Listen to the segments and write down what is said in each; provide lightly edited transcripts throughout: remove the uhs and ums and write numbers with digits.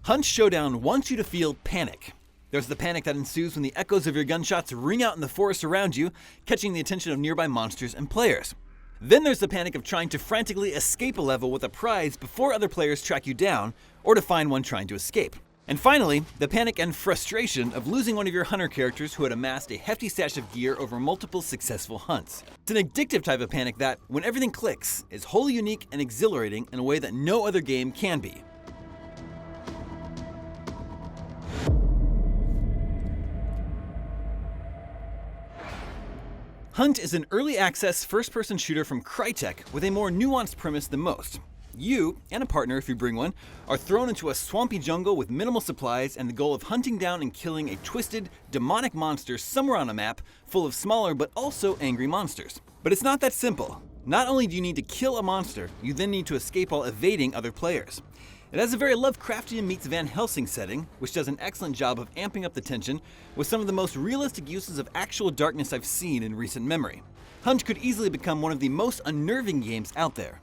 Hunt Showdown wants you to feel panic. There's the panic that ensues when the echoes of your gunshots ring out in the forest around you, catching the attention of nearby monsters and players. Then there's the panic of trying to frantically escape a level with a prize before other players track you down, or to find one trying to escape. And finally, the panic and frustration of losing one of your hunter characters who had amassed a hefty stash of gear over multiple successful hunts. It's an addictive type of panic that, when everything clicks, is wholly unique and exhilarating in a way that no other game can be. Hunt is an early access first-person shooter from Crytek with a more nuanced premise than most. You, and a partner if you bring one, are thrown into a swampy jungle with minimal supplies and the goal of hunting down and killing a twisted, demonic monster somewhere on a map full of smaller but also angry monsters. But it's not that simple. Not only do you need to kill a monster, you then need to escape while evading other players. It has a very Lovecraftian meets Van Helsing setting, which does an excellent job of amping up the tension with some of the most realistic uses of actual darkness I've seen in recent memory. Hunt could easily become one of the most unnerving games out there.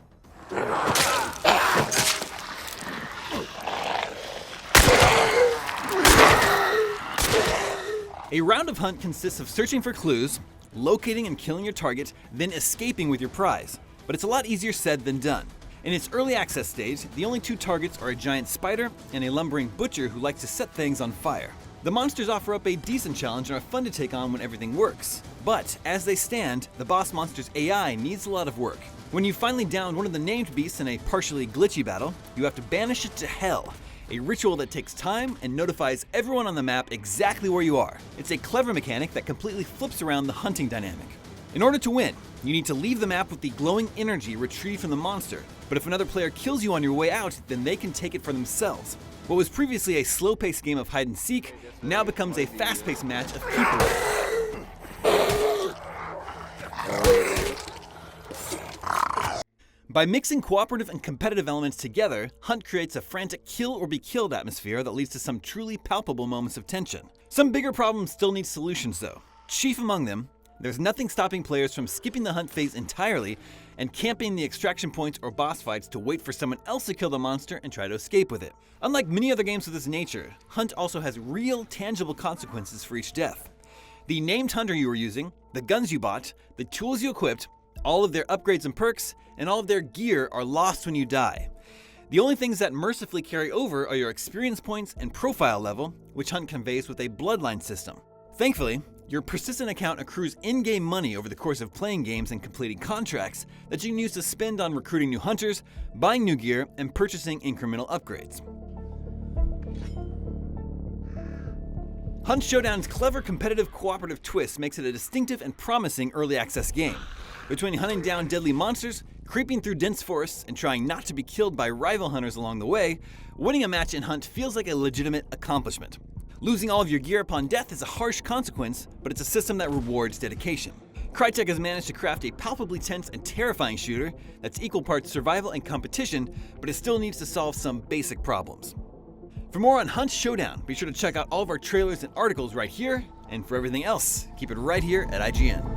A round of Hunt consists of searching for clues, locating and killing your target, then escaping with your prize. But it's a lot easier said than done. In its early access stage, the only two targets are a giant spider and a lumbering butcher who likes to set things on fire. The monsters offer up a decent challenge and are fun to take on when everything works. But as they stand, the boss monster's AI needs a lot of work. When you finally down one of the named beasts in a partially glitchy battle, you have to banish it to hell, a ritual that takes time and notifies everyone on the map exactly where you are. It's a clever mechanic that completely flips around the hunting dynamic. In order to win, you need to leave the map with the glowing energy retrieved from the monster, but if another player kills you on your way out, then they can take it for themselves. What was previously a slow-paced game of hide and seek now becomes a fast-paced match of people. By mixing cooperative and competitive elements together, Hunt creates a frantic kill or be killed atmosphere that leads to some truly palpable moments of tension. Some bigger problems still need solutions though. Chief among them, there's nothing stopping players from skipping the hunt phase entirely and camping the extraction points or boss fights to wait for someone else to kill the monster and try to escape with it. Unlike many other games of this nature, Hunt also has real, tangible consequences for each death. The named hunter you were using, the guns you bought, the tools you equipped, all of their upgrades and perks, and all of their gear are lost when you die. The only things that mercifully carry over are your experience points and profile level, which Hunt conveys with a bloodline system. Thankfully, your persistent account accrues in-game money over the course of playing games and completing contracts that you can use to spend on recruiting new hunters, buying new gear, and purchasing incremental upgrades. Hunt Showdown's clever competitive cooperative twist makes it a distinctive and promising early access game. Between hunting down deadly monsters, creeping through dense forests, and trying not to be killed by rival hunters along the way, winning a match in Hunt feels like a legitimate accomplishment. Losing all of your gear upon death is a harsh consequence, but it's a system that rewards dedication. Crytek has managed to craft a palpably tense and terrifying shooter that's equal parts survival and competition, but it still needs to solve some basic problems. For more on Hunt Showdown, be sure to check out all of our trailers and articles right here, and for everything else, keep it right here at IGN.